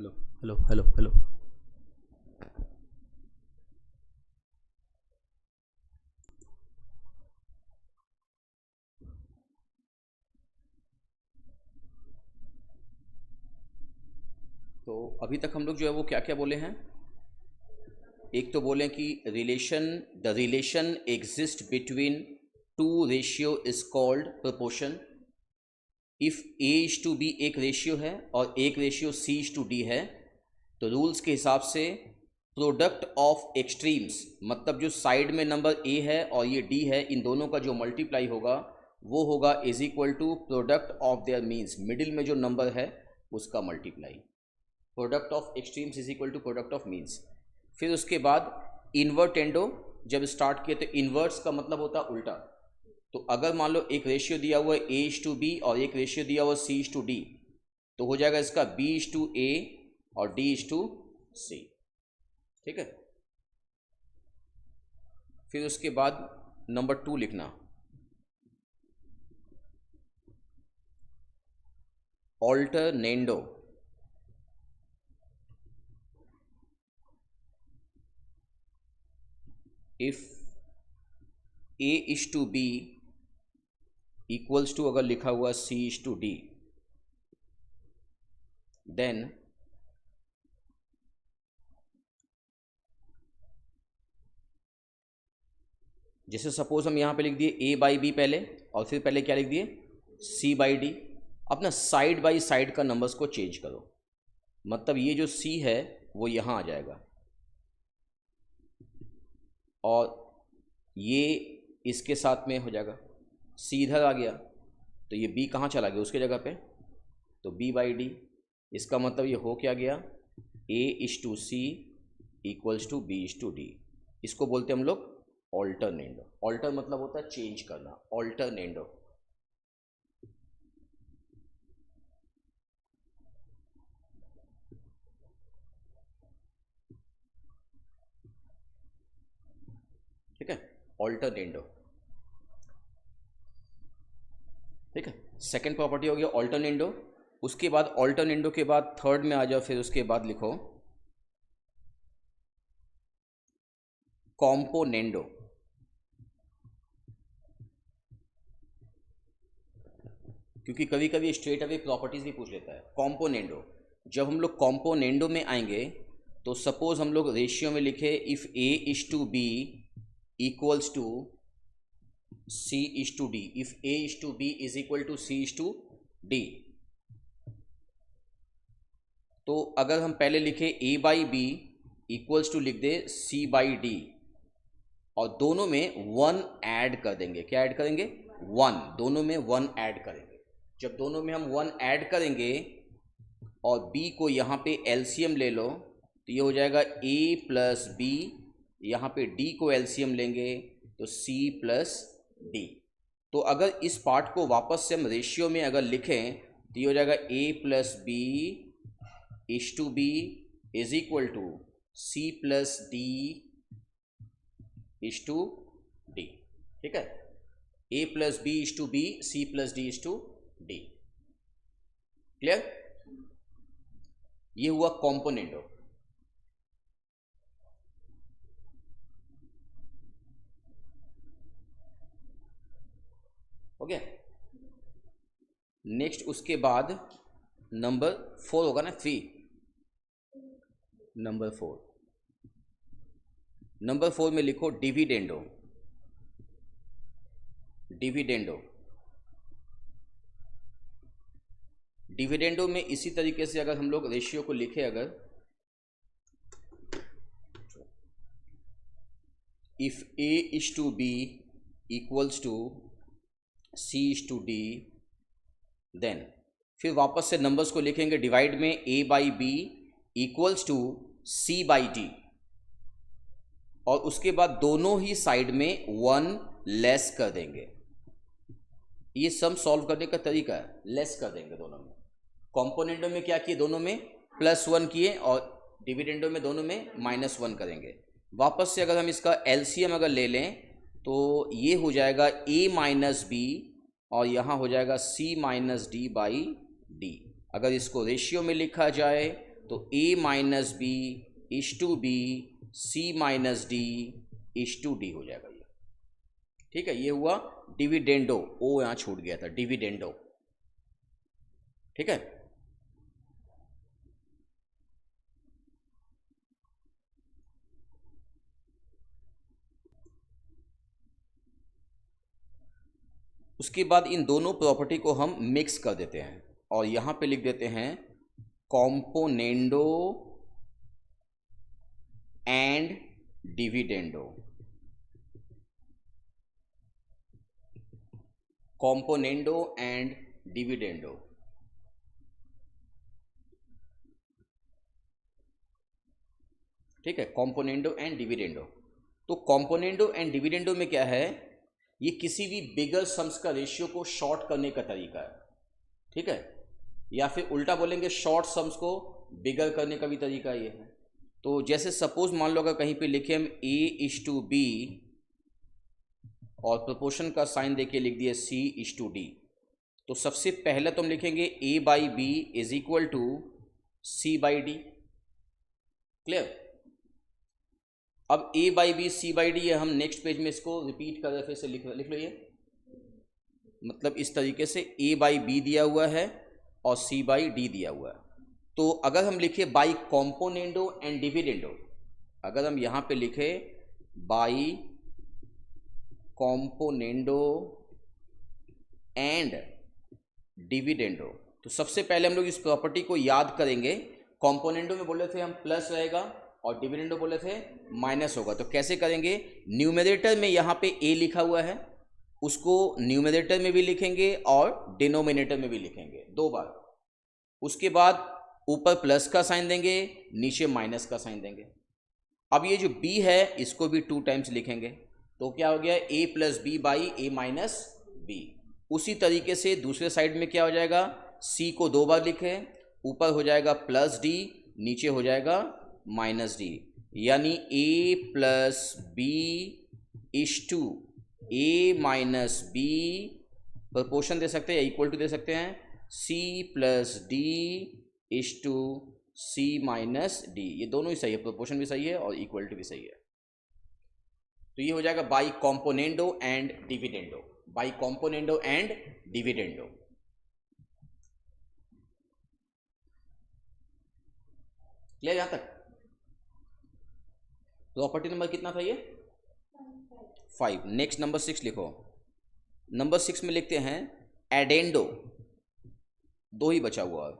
Hello hello hello hello. तो अभी तक हम लोग जो है वो क्या क्या बोले हैं। एक तो बोले कि the relation exist between two ratio is called proportion. If A is to B एक रेशियो है और एक ratio C is to D है, तो रूल्स के हिसाब से प्रोडक्ट ऑफ एक्सट्रीम्स, मतलब जो साइड में नंबर ए है और ये डी है, इन दोनों का जो मल्टीप्लाई होगा वो होगा is equal to product of their means, middle में जो नंबर है उसका multiply. Product of extremes is equal to product of means. फिर उसके बाद इन्वर्टेंडो जब स्टार्ट किए तो इन्वर्ट्स का मतलब होता है उल्टा। तो अगर मान लो एक रेशियो दिया हुआ है ए इज टू बी और एक रेशियो दिया हुआ सी इज टू डी, तो हो जाएगा इसका बी इज टू ए और डी इज टू सी। ठीक है। फिर उसके बाद नंबर 2 लिखना, alternendo. If A is to B equals to, अगर लिखा हुआ c is to d, then जैसे सपोज हम यहां पे लिख दिए ए बाई बी पहले, और फिर पहले क्या लिख दिए सी बाई डी। अपना साइड बाई साइड का नंबर्स को चेंज करो, मतलब ये जो सी है वो यहां आ जाएगा और ये इसके साथ में हो जाएगा, सी इधर आ गया तो ये बी कहाँ चला गया उसके जगह पे, तो बी बाई डी। इसका मतलब ये हो क्या गया, a is to c equals to B is to d. इसको बोलते हैं हम लोग ऑल्टरनेंडो। ऑल्टर मतलब होता है चेंज करना, ऑल्टरनेंडो। ठीक है, ऑल्टरनेंडो। ठीक है, सेकंड प्रॉपर्टी हो गया ऑल्टरनेंडो। उसके बाद ऑल्टरनेंडो के बाद थर्ड में आ जाओ, फिर उसके बाद लिखो कॉम्पोनेंडो। क्योंकि कभी कभी स्ट्रेट अवे प्रॉपर्टीज भी पूछ लेता है। कॉम्पोनेंडो, जब हम लोग कॉम्पोनेंडो में आएंगे तो सपोज हम लोग रेशियो में लिखे if A is to B equals to C is to D, if A is to B is equal to C is to D. तो अगर हम पहले लिखे A by B equals to लिख दे सी बाई डी, और दोनों में वन ऐड कर देंगे। क्या ऐड करेंगे, वन, दोनों में वन ऐड करेंगे। जब दोनों में हम वन ऐड करेंगे और b को यहाँ पे एलसीएम ले लो, तो ये हो जाएगा a प्लस बी, यहाँ पे d को एलसीएम लेंगे तो c प्लस डी। तो अगर इस पार्ट को वापस से हम रेशियो में अगर लिखें तो ये हो जाएगा a plus b is to B is equal to c plus d is to d. ठीक है, a plus b is to b, c plus d is to d. Clear, ये हुआ कॉम्पोनेंडो। हो गया। नेक्स्ट उसके बाद नंबर 4 होगा ना, 3। नंबर 4 में लिखो डिविडेंडो। डिविडेंडो में इसी तरीके से अगर हम लोग रेशियो को लिखे, अगर if A is to B equals to C is to d, then फिर वापस से नंबर्स को लिखेंगे डिवाइड में a by B equals to c by d, और उसके बाद दोनों ही साइड में वन लेस कर देंगे। ये सम सॉल्व करने का तरीका है, लेस कर देंगे दोनों में। कॉम्पोनेंटो में क्या किए, दोनों में +1 किए, और डिविडेंडो में दोनों में -1 करेंगे। वापस से अगर हम इसका एलसीएम अगर ले लें तो ये हो जाएगा a माइनस बी और यहाँ हो जाएगा c minus d by d. अगर इसको रेशियो में लिखा जाए तो a minus b is to b c minus d is to d हो जाएगा ये। ठीक है, ये हुआ डिविडेंडो, ओ यहाँ छूट गया था, डिविडेंडो। ठीक है, उसके बाद इन दोनों प्रॉपर्टी को हम मिक्स कर देते हैं और यहां पे लिख देते हैं componendo and dividendo. Componendo and dividendo. ठीक है, कॉम्पोनेंडो एंड डिविडेंडो। तो कॉम्पोनेंडो एंड डिविडेंडो में क्या है, ये किसी भी बिगर सम्स का रेशियो को शॉर्ट करने का तरीका है। ठीक है, या फिर उल्टा बोलेंगे शॉर्ट सम्स को बिगर करने का भी तरीका ये है। तो जैसे सपोज मान लो अगर कहीं पे लिखे हम a इज टू बी और प्रोपोर्शन का साइन देके लिख दिए c इज टू डी, तो सबसे पहले तो हम लिखेंगे a by b is equal to c by d. Clear? अब a by b c by d है, हम नेक्स्ट पेज में इसको रिपीट कर फिर से लिख लो ये। मतलब इस तरीके से a बाई बी दिया हुआ है और c बाई डी दिया हुआ है। तो अगर हम लिखे बाई कॉम्पोनेंडो एंड डिविडेंडो, अगर हम यहाँ पे लिखे बाई कॉम्पोनेंडो एंड डिविडेंडो, तो सबसे पहले हम लोग इस प्रॉपर्टी को याद करेंगे। कॉम्पोनेंडो में बोले थे हम प्लस रहेगा और डिविडेंडो बोले थे माइनस होगा। तो कैसे करेंगे, न्यूमरेटर में यहाँ पे a लिखा हुआ है, उसको न्यूमरेटर में भी लिखेंगे और डिनोमिनेटर में भी लिखेंगे 2 बार। उसके बाद ऊपर प्लस का साइन देंगे, नीचे माइनस का साइन देंगे। अब ये जो b है इसको भी 2 टाइम्स लिखेंगे, तो क्या हो गया a plus b by a minus b. उसी तरीके से दूसरे साइड में क्या हो जाएगा, c को 2 बार लिखे, ऊपर हो जाएगा प्लस डी, नीचे हो जाएगा माइनस डी, यानी a plus b is to a minus b, proportion दे सकते हैं या इक्वल टू दे सकते हैं, c plus d is to c minus d. ये दोनों ही सही है, प्रोपोर्शन भी सही है और इक्वल टू भी सही है। तो ये हो जाएगा by componendo and dividendo, by componendo and dividendo. Clear यहां तक? प्रॉपर्टी नंबर कितना था ये? 5। नेक्स्ट नंबर 6 लिखो। नंबर 6 में लिखते हैं एडेंडो, 2 ही बचा हुआ है,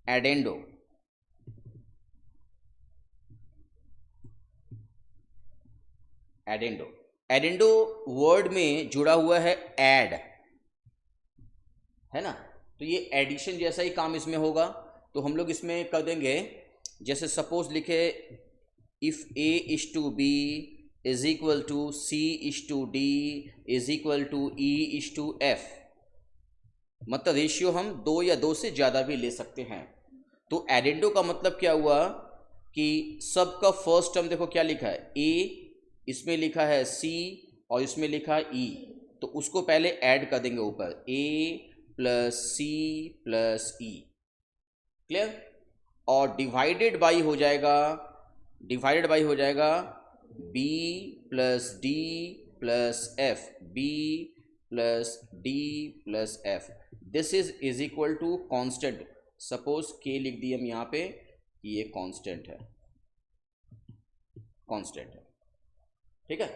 एडेंडो। एडेंडो, एडेंडो वर्ड में जुड़ा हुआ है एड, है ना, तो ये एडिशन जैसा ही काम इसमें होगा। तो हम लोग इसमें कर देंगे, जैसे सपोज लिखे if a is to B is equal to c is to d is equal to e is to f, मतलब रेशियो हम 2 या 2 से ज़्यादा भी ले सकते हैं। तो एडेंडो का मतलब क्या हुआ कि सबका फर्स्ट टर्म देखो क्या लिखा है, a, इसमें लिखा है c और इसमें लिखा है e, तो उसको पहले ऐड कर देंगे ऊपर, a plus c plus e. Clear? और डिवाइडेड बाई हो जाएगा, डिवाइडेड बाई हो जाएगा b plus d plus f, b plus d plus f. This is equal to constant. Suppose k लिख दिए हम यहाँ पे कि ये कांस्टेंट है, कांस्टेंट है। ठीक है,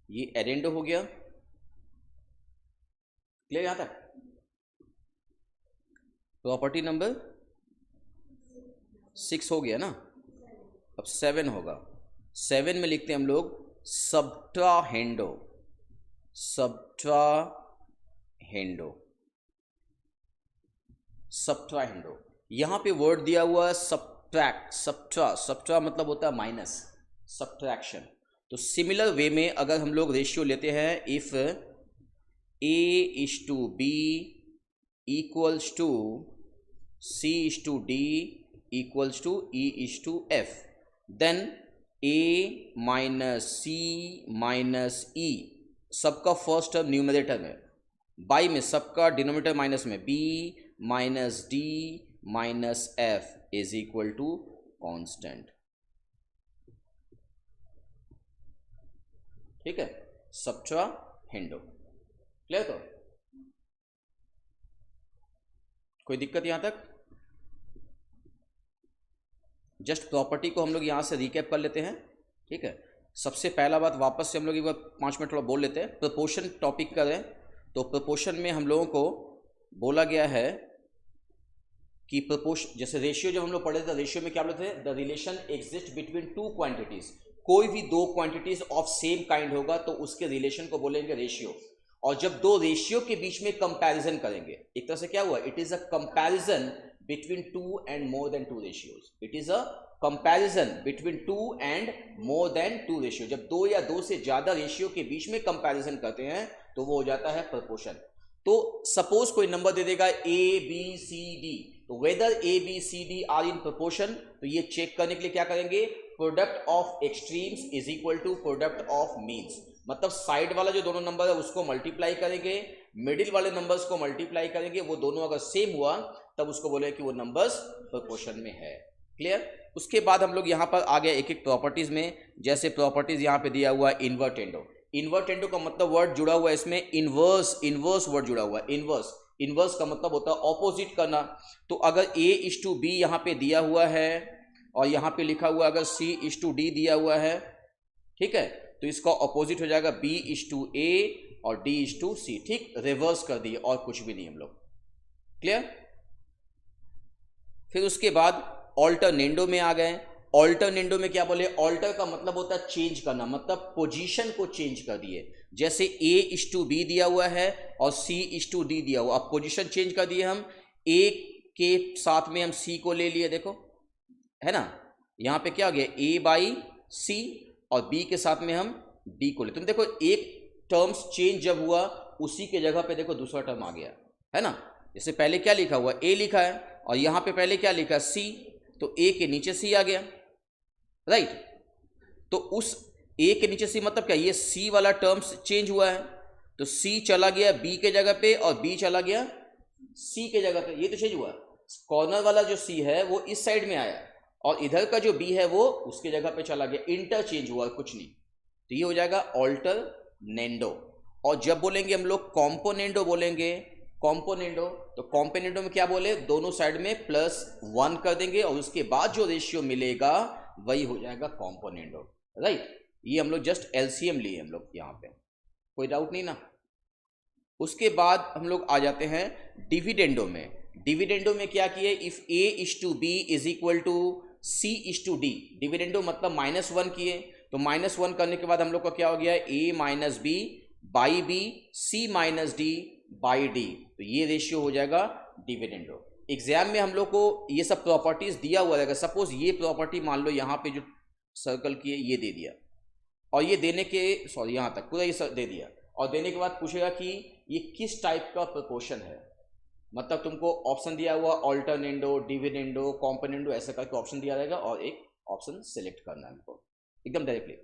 ये एडेंडो हो गया। क्लियर यहां तक? प्रॉपर्टी नंबर 6 हो गया ना, अब 7 होगा। 7 में लिखते हैं हम लोग सब्ट्राहेंडो, सब्ट्राहेंडो, सब्ट्राहेंडो। यहां पे वर्ड दिया हुआ है सब्ट्रैक्ट, सब्ट्रा मतलब होता है माइनस, सब्ट्रैक्शन। तो सिमिलर वे में अगर हम लोग रेशियो लेते हैं, if a is to B equals to c is to d equals to e is to f, then a minus c minus e, सबका फर्स्ट टर्म न्यूमरेटर में, by में सबका डिनोमिनेटर माइनस में, B minus D minus F is equal to constant. ठीक है, सब्ट्राहेंडो। Clear? तो कोई दिक्कत यहां तक? जस्ट प्रॉपर्टी को हम लोग यहां से रिकैप कर लेते हैं। ठीक है, सबसे पहला बात वापस से हम लोग एक बार 5 मिनट थोड़ा बोल लेते हैं। प्रोपोर्शन टॉपिक करें तो प्रोपोर्शन में हम लोगों को बोला गया है कि प्रोपोर्शन, जैसे रेशियो जब हम लोग पढ़े थे, रेशियो में क्या बोलते थे? The relation exist between two quantities. कोई भी दो क्वांटिटीज ऑफ सेम काइंड होगा तो उसके रिलेशन को बोलेंगे रेशियो। और जब दो रेशियो के बीच में कंपैरिजन करेंगे, एक तरह से क्या हुआ? It is a comparison between two and more than two ratios. It is a comparison between two and more than two ratio. जब दो या दो से ज्यादा रेशियो के बीच में कंपैरिजन करते हैं तो वो हो जाता है प्रोपोर्शन। तो सपोज कोई नंबर दे देगा ए बी सी डी, तो whether a b c d are in proportion, तो ये चेक करने के लिए क्या करेंगे? Product of extremes is equal to product of means. मतलब साइड वाला जो दोनों नंबर है उसको मल्टीप्लाई करेंगे, मिडिल वाले नंबर्स को मल्टीप्लाई करेंगे, वो दोनों अगर सेम हुआ तब उसको बोले कि वो नंबर्स प्रोपोर्शन में है। क्लियर? उसके बाद हम लोग यहाँ पर आ गए एक एक प्रॉपर्टीज में। जैसे प्रॉपर्टीज यहाँ पे दिया हुआ है इन्वर्टेंडो। इन्वर्टेंडो का मतलब वर्ड जुड़ा हुआ है इसमें इनवर्स, इनवर्स वर्ड जुड़ा हुआ है। इनवर्स, इनवर्स का मतलब होता है ऑपोजिट करना। तो अगर a इज टू बी यहाँ पे दिया हुआ है और यहाँ पे लिखा हुआ अगर c इज टू डी दिया हुआ है, ठीक है, तो इसका ऑपोजिट हो जाएगा b इज टू a और d इज टू c। ठीक, रिवर्स कर दिए और कुछ भी नहीं हम लोग। क्लियर? फिर उसके बाद ऑल्टरनेंडो में आ गए। ऑल्टरनेंडो में क्या बोले? ऑल्टर का मतलब होता है चेंज करना, मतलब पोजीशन को चेंज कर दिए। जैसे a इज टू बी दिया हुआ है और c इज टू डी दिया हुआ, अब पोजीशन चेंज कर दिए हम। a के साथ में हम c को ले लिए, देखो है ना, यहां पे क्या हो गया? a बाई c और b के साथ में हम d को ले। तुम देखो एक टर्म्स चेंज जब हुआ उसी के जगह पे देखो दूसरा टर्म आ गया, है ना। जैसे पहले क्या लिखा हुआ? a लिखा है और यहां पे पहले क्या लिखा? c, तो a के नीचे c आ गया, राइट। तो उस a के नीचे c मतलब क्या? ये c वाला टर्म्स चेंज हुआ है, तो c चला गया b के जगह पे और b चला गया c के जगह पे। ये तो चेंज हुआ। कॉर्नर वाला जो c है वो इस साइड में आया और इधर का जो b है वो उसके जगह पे चला गया, इंटरचेंज हुआ, कुछ नहीं। तो ये हो जाएगा ऑल्टरनेंडो। और जब बोलेंगे हम लोग कॉम्पोनेंडो बोलेंगे, कॉम्पोनेंडो, तो कॉम्पोनेंडो में क्या बोले? दोनों साइड में +1 कर देंगे और उसके बाद जो रेशियो मिलेगा वही हो जाएगा कॉम्पोनेंडो, राइट। ये हम लोग जस्ट एलसीएम लिए हम लोग यहाँ पे, कोई डाउट नहीं ना। उसके बाद हम लोग आ जाते हैं डिविडेंडो में। डिविडेंडो में क्या किए? If a is to B is equal to c is to d. Dividendo मतलब -1 किए, तो -1 करने के बाद हम लोग का क्या हो गया? a minus b by b, c minus d by d. तो ये रेशियो हो जाएगा डिविडेंडो। एग्जाम में हम लोग को ये सब प्रॉपर्टीज दिया हुआ रहेगा। सपोज ये प्रॉपर्टी मान लो यहाँ पे जो सर्कल किए ये दे दिया, और ये देने के सॉरी यहाँ तक पूरा ये दे दिया, और देने के बाद पूछेगा कि ये किस टाइप का प्रोपोर्शन है। मतलब तुमको ऑप्शन दिया हुआ ऑल्टरनेंडो, डिविडेंडो, कॉम्पोनेंडो, ऐसा करके ऑप्शन दिया रहेगा और एक ऑप्शन सेलेक्ट करना है हमको एकदम डायरेक्टली।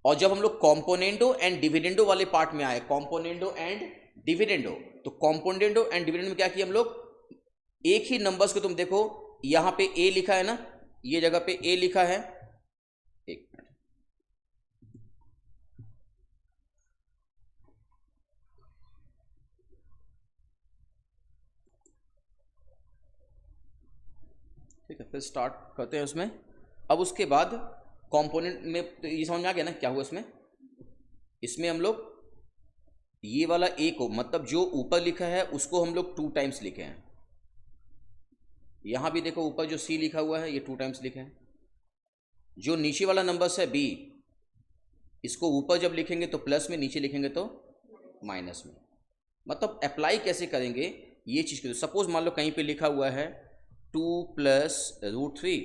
और जब हम लोग कॉम्पोनेंडो एंड डिविडेंडो वाले पार्ट में आए, कॉम्पोनेंडो एंड डिविडेंडो, तो कॉम्पोनेंडो एंड डिविडेंडो में क्या किया हम लोग? एक ही नंबर्स को तुम देखो, यहां पे a लिखा है ना, ये जगह पे a लिखा है, एक मिनट, ठीक है, फिर स्टार्ट करते हैं उसमें। अब उसके बाद कंपोनेंट में तो ये समझ में आ गया ना क्या हुआ इसमें? इसमें हम लोग ये वाला a को, मतलब जो ऊपर लिखा है उसको हम लोग 2 टाइम्स लिखे हैं। यहां भी देखो ऊपर जो c लिखा हुआ है ये 2 टाइम्स लिखे हैं। जो नीचे वाला नंबर है b, इसको ऊपर जब लिखेंगे तो प्लस में, नीचे लिखेंगे तो माइनस में। मतलब अप्लाई कैसे करेंगे ये चीज़ करो। सपोज मान लो कहीं पे लिखा हुआ है 2 + √3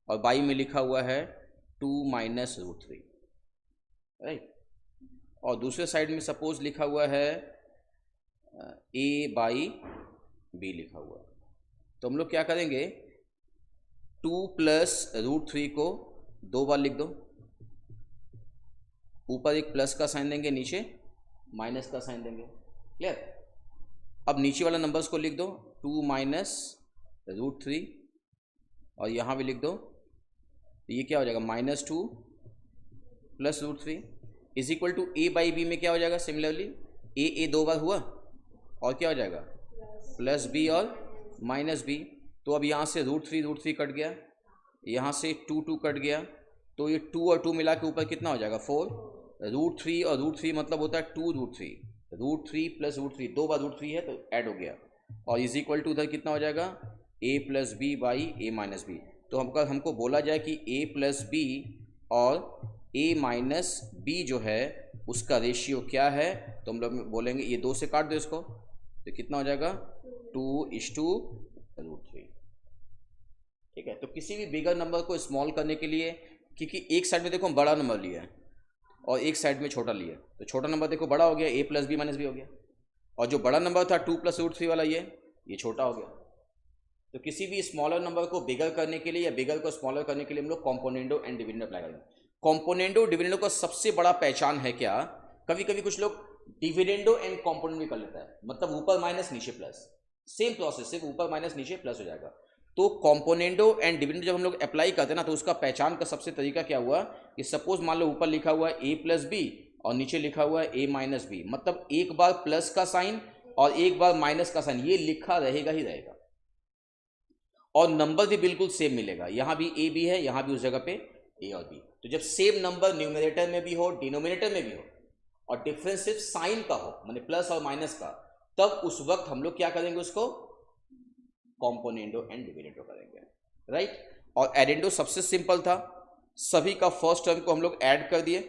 और बाई में लिखा हुआ है 2 - √3, राइट। और दूसरे साइड में सपोज लिखा हुआ है a/b लिखा हुआ है, तो हम लोग क्या करेंगे? 2 + √3 को 2 बार लिख दो, ऊपर एक प्लस का साइन देंगे, नीचे माइनस का साइन देंगे, क्लियर। अब नीचे वाला नंबर्स को लिख दो, 2 माइनस √3, और यहाँ भी लिख दो, तो ये क्या हो जाएगा, -2 plus √3 is equal to a by b में क्या हो जाएगा, सिमिलरली a 2 बार हुआ और क्या हो जाएगा प्लस b और माइनस b। तो अब यहाँ से √3 कट गया, यहाँ से 2 कट गया, तो ये 2 और 2 मिला के ऊपर कितना हो जाएगा 4। √3 और √3 मतलब होता है 2√3, √3 प्लस √3, 2 बार √3 है तो ऐड हो गया, और इज इक्वल टू उधर कितना हो जाएगा a plus b by a minus b. तो हमको बोला जाए कि a प्लस बी और a माइनस बी जो है उसका रेशियो क्या है, तो हम लोग बोलेंगे ये 2 से काट दो इसको, तो कितना हो जाएगा 2:√3। ठीक है। तो किसी भी बिगर नंबर को स्मॉल करने के लिए, क्योंकि एक साइड में देखो हम बड़ा नंबर लिया है और एक साइड में छोटा लिया, तो छोटा नंबर देखो बड़ा हो गया, a plus b minus b हो गया, और जो बड़ा नंबर था 2 प्लस √3 वाला ये छोटा हो गया। तो किसी भी स्मॉलर नंबर को बिगर करने के लिए या बिगर को स्मॉलर करने के लिए हम लोग कॉम्पोनेंडो एंड डिविडेंडो अप्लाई करेंगे। कॉम्पोनेंडो डिविडेंडो का सबसे बड़ा पहचान है क्या, कभी कभी कुछ लोग डिविडेंडो एंड कॉम्पोनेंडो भी कर लेता है, मतलब ऊपर माइनस नीचे प्लस, सेम प्रोसेस, सिर्फ ऊपर माइनस नीचे प्लस हो जाएगा। तो कॉम्पोनेंडो एंड डिविडेंडो जब हम लोग अप्लाई करते हैं ना, तो उसका पहचान का सबसे तरीका क्या हुआ कि सपोज मान लो ऊपर लिखा हुआ है a प्लस बी और नीचे लिखा हुआ है a माइनस बी, मतलब एक बार प्लस का साइन और एक बार माइनस का साइन, ये लिखा रहेगा ही रहेगा, और नंबर भी बिल्कुल सेम मिलेगा, यहाँ भी a भी है, यहाँ भी उस जगह पे a और b। तो जब सेम नंबर न्यूमरेटर में भी हो डिनोमिनेटर में भी हो और डिफरेंस सिर्फ साइन का हो, माने प्लस और माइनस का, तब उस वक्त हम लोग क्या करेंगे, उसको कॉम्पोनेंडो एंड डिविडेंडो करेंगे, राइट। और एडेंडो सबसे सिंपल था, सभी का फर्स्ट टर्म को हम लोग ऐड कर दिए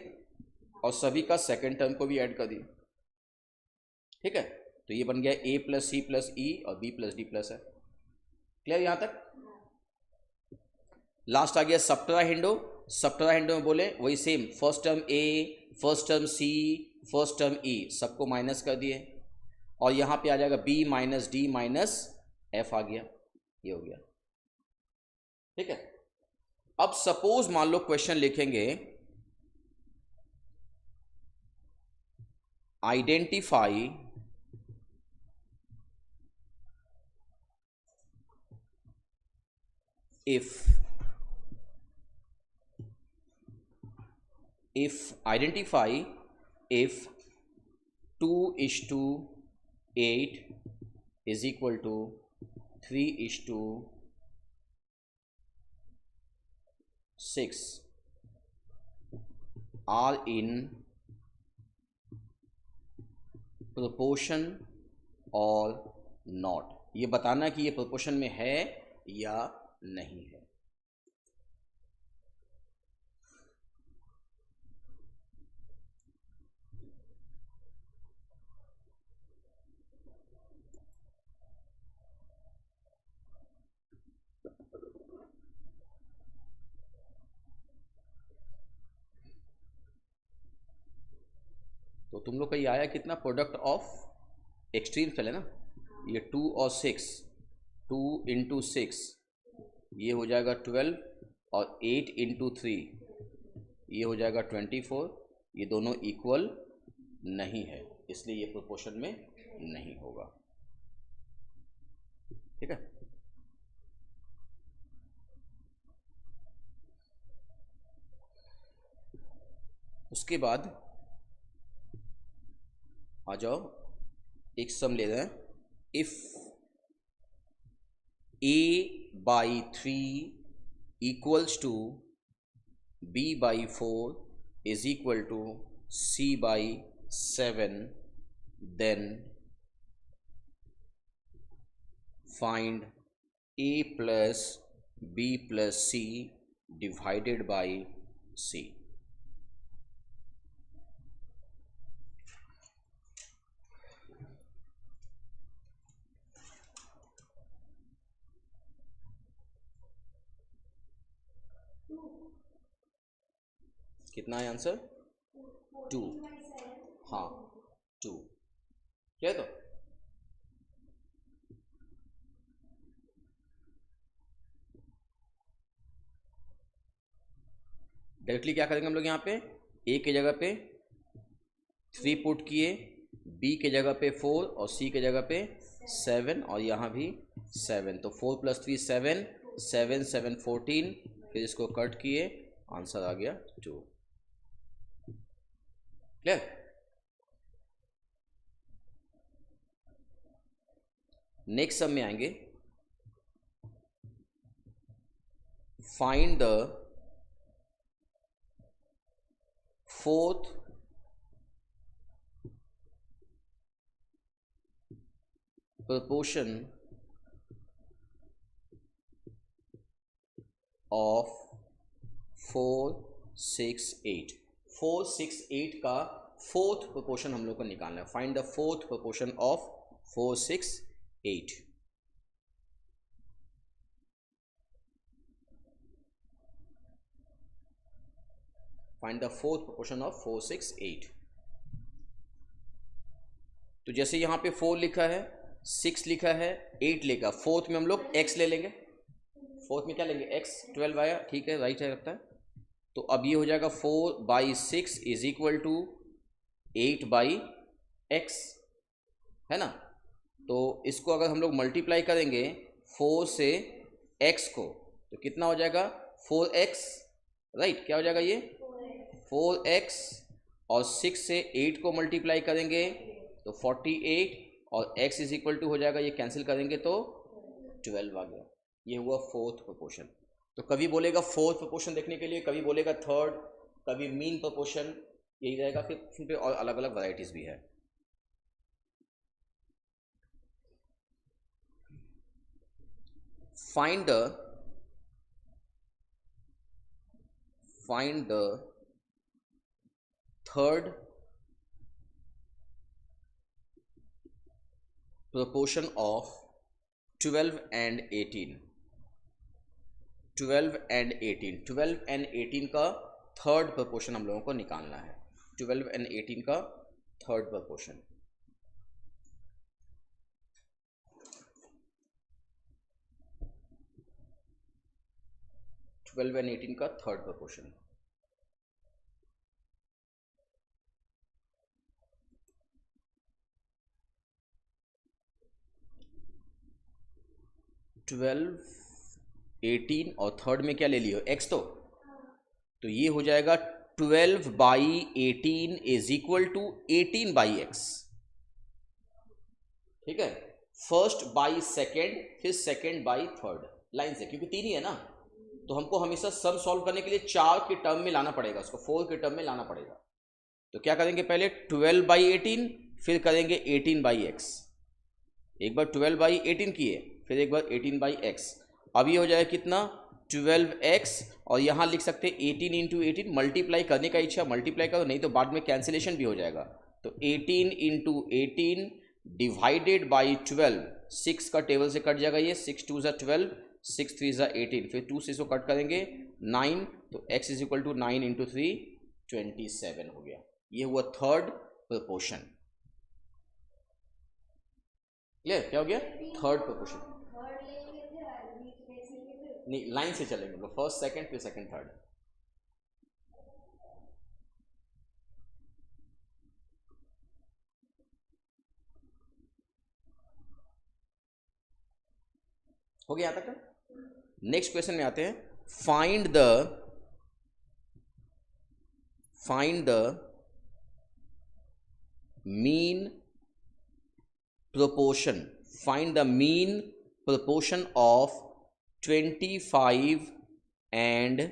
और सभी का सेकेंड टर्म को भी ऐड कर दिए, ठीक है। तो ये बन गया a प्लस सी प्लस ई और b प्लस डी प्लस है। क्लियर यहां तक। लास्ट आ गया सब्ट्राहेंडो। सब्ट्राहेंडो में बोले वही same, first term a, first term c, first term e, सबको माइनस कर दिए, और यहाँ पे आ जाएगा b minus D minus f आ गया, ये हो गया, ठीक है। अब सपोज मान लो क्वेश्चन लिखेंगे, identify identify if 2:8 is equal to 3:6 are in proportion or not। ये बताना कि ये प्रोपोर्शन में है या नहीं है। तो तुम लोग का ये आया कितना, प्रोडक्ट ऑफ एक्सट्रीम चले ना, ये 2 और 6, 2 इंटू 6 ये हो जाएगा 12, और 8 इंटू 3 ये हो जाएगा 24, ये दोनों इक्वल नहीं है, इसलिए ये प्रोपोर्शन में नहीं होगा, ठीक है। उसके बाद आ जाओ, एक सम ले रहे हैं, if a/3 equals to b/4 is equal to c/7, then find a plus b plus c divided by c। कितना है आंसर, 2, हाँ 2, क्या है। तो डायरेक्टली क्या करेंगे हम लोग, यहाँ पे a की जगह पे 3 पुट किए, बी के जगह पे 4 और सी के जगह पे 7 और यहाँ भी 7, तो 4 + 3 7, 7 7 14, फिर इसको कट किए, आंसर आ गया 2। क्लियर? नेक्स्ट सम में आएंगे, find the fourth proportion of 4 6 8। 4 6 8 का फोर्थ प्रोपोर्शन हम लोग को निकालना है। Find the fourth proportion of 4 6 8। Find the fourth proportion of 4 6 8। तो जैसे यहाँ पे 4 लिखा है, 6 लिखा है, 8 लिखा, फोर्थ में हम लोग x ले लेंगे। फोर्थ में क्या लेंगे? x। 12 आया, ठीक है, राइट है, लगता है। तो अब ये हो जाएगा 4/6 इज इक्वल टू 8/x, है ना। तो इसको अगर हम लोग मल्टीप्लाई करेंगे 4 से x को, तो कितना हो जाएगा? 4x, right. क्या हो जाएगा ये? 4x, और 6 से 8 को मल्टीप्लाई करेंगे तो 48, और x इज इक्वल टू हो जाएगा, ये कैंसिल करेंगे तो 12 आ गया। ये हुआ फोर्थ प्रोपोर्शन। तो कभी बोलेगा फोर्थ प्रोपोर्शन देखने के लिए, कभी बोलेगा थर्ड, कभी मीन प्रोपोर्शन, यही रहेगा। फिर और अलग अलग वैरायटीज भी है। Find the third proportion of 12 and 18। 12 and 18, 12 and 18 का थर्ड प्रोपोर्शन हम लोगों को निकालना है। 12 and 18 का थर्ड प्रोपोर्शन। ट्वेल्व एंड 18 का थर्ड प्रोपोर्शन। ट्वेल्व, 18 और थर्ड में क्या ले लियो? x। तो ये हो जाएगा 12/18 इज इक्वल टू 18/x। ठीक है, फर्स्ट बाई सेकेंड, फिर सेकेंड बाई थर्ड लाइन से, क्योंकि 3 ही है ना। तो हमको हमेशा सम सॉल्व करने के लिए 4 के टर्म में लाना पड़ेगा, उसको 4 के टर्म में लाना पड़ेगा। तो क्या करेंगे? पहले 12/18, फिर करेंगे 18/x। एक बार 12/18 किए, फिर एक बार 18/x। अब ये हो जाएगा कितना? 12x, और यहाँ लिख सकते हैं 18 × 18। मल्टीप्लाई करने का इच्छा मल्टीप्लाई करो, नहीं तो बाद में कैंसिलेशन भी हो जाएगा। तो 18 × 18 डिवाइडेड बाई 12, 6 का टेबल से कट जाएगा ये, 6 2 = 12, 6 3 = 18, फिर 2 से इसको कट करेंगे 9, तो x इज इक्वल टू 9 × 3 27 हो गया। ये हुआ थर्ड प्रोपोर्शन। क्लियर? क्या हो गया? Third proportion. नहीं, लाइन से चलेंगे, तो फर्स्ट सेकंड, फिर सेकंड थर्ड। हो गया यहाँ तक का? नेक्स्ट क्वेश्चन में आते हैं। Find the mean proportion, find the mean proportion of 25 and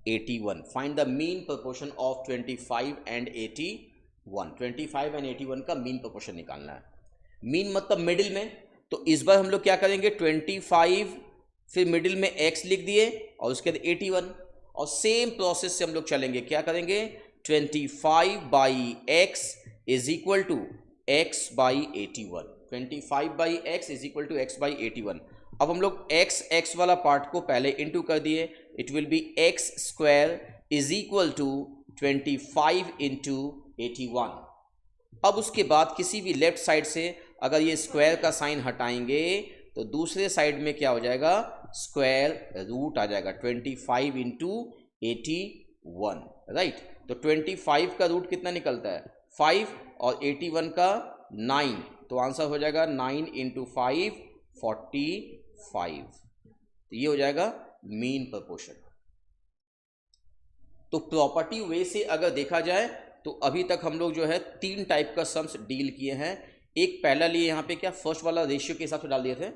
81। find the mean proportion of 25 and 81। 25 and 81 का मीन प्रोपोर्शन निकालना है। मीन मतलब मिडिल में, तो इस बार हम लोग क्या करेंगे? 25, फिर मिडिल में x लिख दिए, और उसके बाद 81, और सेम प्रोसेस से हम लोग चलेंगे। क्या करेंगे? 25/x is equal to x/81। 25/x is equal to x/81। अब हम लोग x वाला पार्ट को पहले इंटू कर दिए, it will be x² is equal to 25 × 81। अब उसके बाद किसी भी लेफ्ट साइड से अगर ये स्क्वायर का साइन हटाएंगे तो दूसरे साइड में क्या हो जाएगा? स्क्वायर रूट आ जाएगा, 25 × 81, राइट। तो 25 का रूट कितना निकलता है? 5, और 81 का 9, तो आंसर हो जाएगा 9 इंटू 5 45। तो ये हो जाएगा मीन प्रपोर्शन। तो प्रॉपर्टी वे से अगर देखा जाए तो अभी तक हम लोग जो है 3 टाइप का सम्स डील किए हैं। एक पहला लिए यहाँ पे क्या, फर्स्ट वाला रेशियो के हिसाब से डाल दिए थे।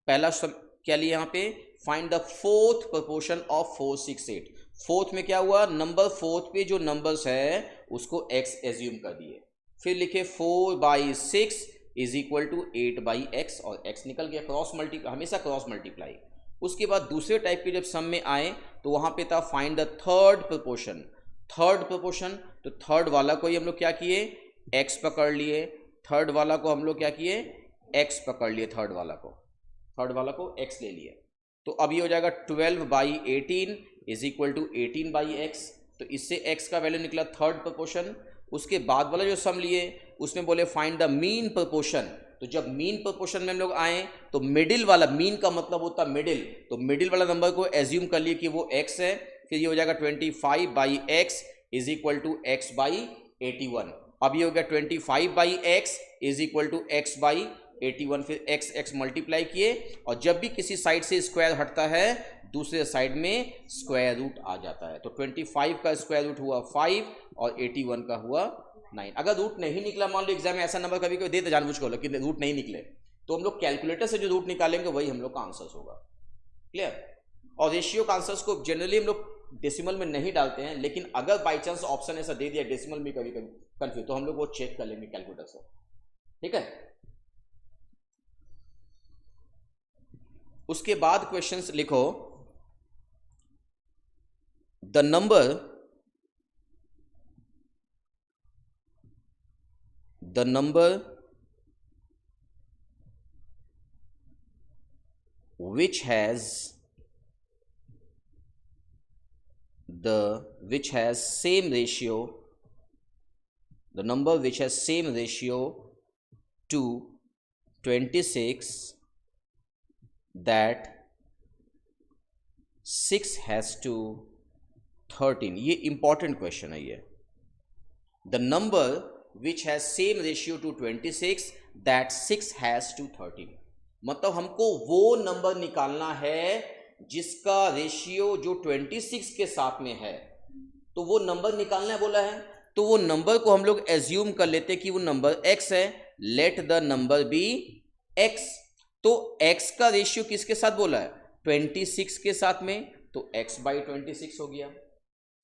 पहला सम क्या लिए यहाँ पे, find the fourth proportion of 4 6 8। Fourth में क्या हुआ, नंबर फोर्थ पे जो नंबर्स है उसको x एज्यूम कर दिए, फिर लिखे 4/6 इज इक्वल टू 8/x और x निकल गया, क्रॉस मल्टीप्लाई, हमेशा क्रॉस मल्टीप्लाई। उसके बाद दूसरे टाइप के जब सम में आए तो वहां पे था find the third proportion. Third proportion, तो थर्ड वाला को ही हम लोग क्या किए, x पकड़ लिए, थर्ड वाला को हम लोग क्या किए, x पकड़ लिए, थर्ड वाला को x ले लिए। तो अब ये हो जाएगा 12/18 इज इक्वल टू 18/x। तो इससे x का वैल्यू निकला थर्ड प्रपोर्शन। उसके बाद वाला जो सम लिए उसमें बोले फाइंड द मीन प्रपोर्शन। तो जब मीन प्रपोर्शन में हम लोग आए तो मिडिल वाला, मीन का मतलब होता मिडिल, तो मिडिल वाला नंबर को एज्यूम कर लिए कि वो x है। फिर ये हो जाएगा 25/x is equal to x/81। अब ये हो गया 25/x is equal to x/81। फिर x मल्टीप्लाई किए, और जब भी किसी साइड से स्क्वायर हटता है दूसरे साइड में स्क्वायर रूट आ जाता है। तो 25 का स्क्वायर रूट हुआ 5 और 81 का हुआ 9। अगर रूट नहीं निकला, मान लो एग्जाम में ऐसा नंबर कभी कोई देते जानबूझ को, लेकिन रूट नहीं निकले, तो हम लोग कैलकुलेटर से जो रूट निकालेंगे वही हम लोग का आंसर होगा। क्लियर। और रेशियो का आंसर्स को जनरली हम लोग डेसिमल में नहीं डालते हैं, लेकिन अगर बाई चांस ऑप्शन ऐसा दे दिया डेसिमल में कभी कभी कंफ्यूज, तो हम लोग वो चेक कर लेंगे कैलकुलेटर से। ठीक है। उसके बाद क्वेश्चंस लिखो, the number which has same ratio, the number which has same ratio to 26 that 6 has to 13। ये इंपॉर्टेंट क्वेश्चन है ये। The number which has same ratio to 26 that 6 has to 13। मतलब हमको वो नंबर निकालना है जिसका रेशियो जो 26 के साथ में है, तो वो नंबर निकालना है बोला है। तो वो नंबर को हम लोग एज्यूम कर लेते कि वो नंबर x है, let the number be x। तो x का रेशियो किसके साथ बोला है, 26 के साथ में, तो x/26 हो गया।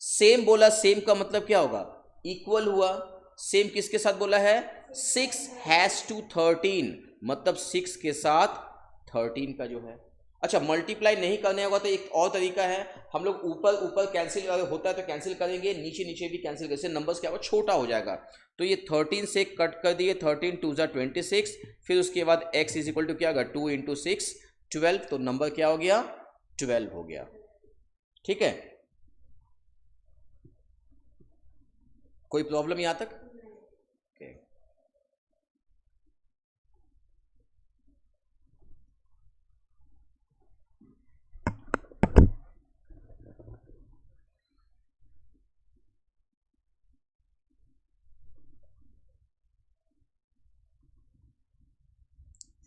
सेम बोला, सेम का मतलब क्या होगा, इक्वल हुआ। सेम किसके साथ बोला है, 6 हैज टू 13, मतलब 6 के साथ 13 का जो है। अच्छा, मल्टीप्लाई नहीं करने होगा तो एक और तरीका है, हम लोग ऊपर ऊपर कैंसिल होता है तो कैंसिल करेंगे, नीचे नीचे भी कैंसिल करेंगे, नंबर्स क्या होगा, छोटा हो जाएगा। तो ये 13 से कट कर दिए, 13 2 ज़ा 26। फिर उसके बाद x इज इक्वल टू क्या होगा, 2 × 6 12। तो नंबर क्या हो गया, 12 हो गया। ठीक है, कोई प्रॉब्लम यहां तक?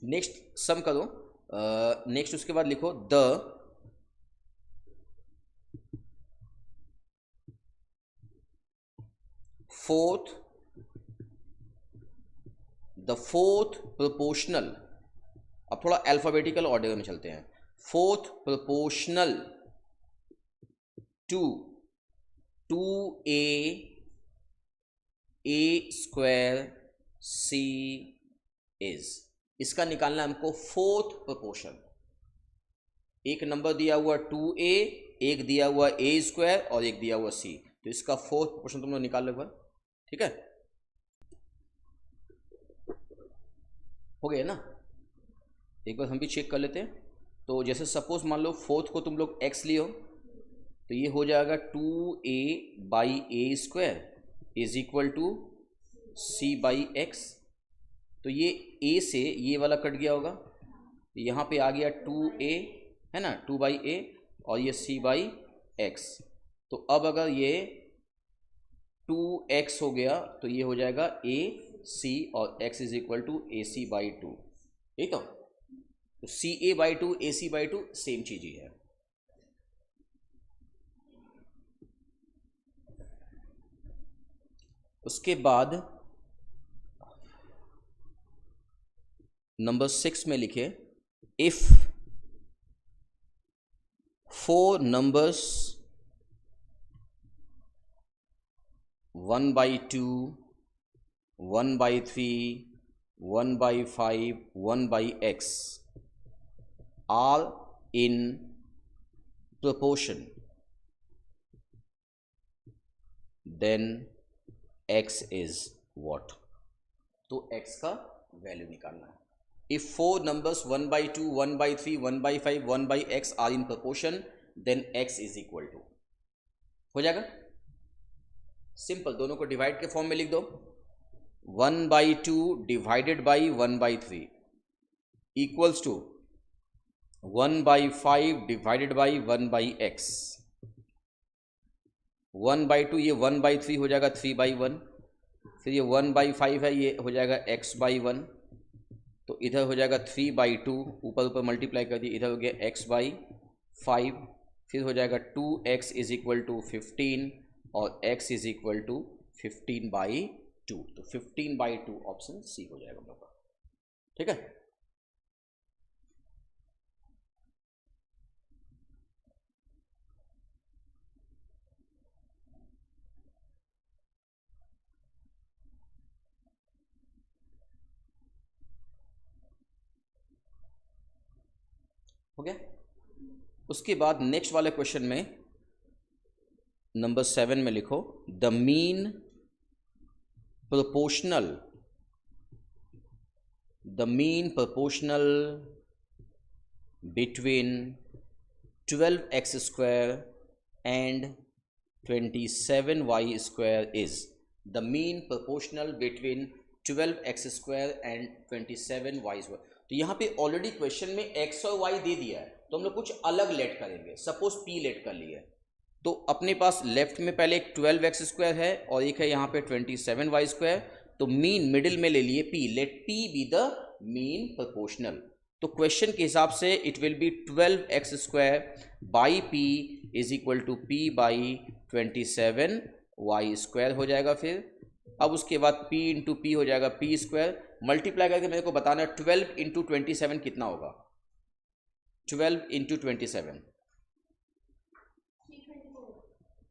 नेक्स्ट सम करो। नेक्स्ट उसके बाद लिखो द फोर्थ प्रोपोर्शनल। अब थोड़ा अल्फाबेटिकल ऑर्डर में चलते हैं। Fourth proportional to 2a² c is. इसका निकालना है हमको फोर्थ प्रोपोर्शन। एक नंबर दिया हुआ 2a, एक दिया हुआ a² और एक दिया हुआ c, तो इसका फोर्थ प्रोपोर्शन तुम लोग निकाल लो। ठीक है, हो गया ना। एक बार हम भी चेक कर लेते हैं। तो जैसे सपोज मान लो फोर्थ को तुम लोग x लियो, तो ये हो जाएगा 2a/a² is equal to c/x। तो ये a से ये वाला कट गया होगा, तो यहाँ पे आ गया 2a, है ना, 2/a, और ये c/x। तो अब अगर ये 2x हो गया तो ये हो जाएगा a सी और x is equal to a c by two, यही तो c a by two a c by two same चीज ही है। उसके बाद नंबर 6 में लिखे if 4 numbers 1/2, 1/3, 1/5, 1/x are in proportion, then x is what? तो x का वैल्यू निकालना है। If 4 numbers 1/2, 1/3, 1/5, 1/x are in proportion, then x is equal to, हो जाएगा सिंपल, दोनों को डिवाइड के फॉर्म में लिख दो। 1/2 divided by 1/3 equals to 1/5 divided by 1/x। 1/2 ये 1/3 हो जाएगा 3/1, फिर ये 1/5 है ये हो जाएगा x/1, तो इधर हो जाएगा 3/2, ऊपर ऊपर मल्टीप्लाई कर दिए, इधर हो गया x/5, फिर हो जाएगा 2x इज इक्वल टू 15 और x इज इक्वल टू 15/2, तो 15/2 ऑप्शन सी हो जाएगा हम लोग का, ठीक है। हो गया। उसके बाद नेक्स्ट वाले क्वेश्चन में नंबर 7 में लिखो the mean proportional between 12x square and 27y square is, the mean proportional between 12x square and 27y square। तो यहाँ पे ऑलरेडी क्वेश्चन में x और y दे दिया है, तो हम लोग कुछ अलग लेट करेंगे। सपोज p लेट कर लिए, तो अपने पास लेफ्ट में पहले एक 12x स्क्वायर है और एक है यहाँ पे 27y स्क्वायर, तो मीन मिडिल में ले लिए p, let p be the mean proportional. तो क्वेश्चन के हिसाब से it will be 12x square by p is equal to p by 27y square हो जाएगा। फिर अब उसके बाद p इंटू पी हो जाएगा p स्क्वायर, मल्टीप्लाई करके मेरे को बताना है 12 इंटू 27 कितना होगा। 12 into 27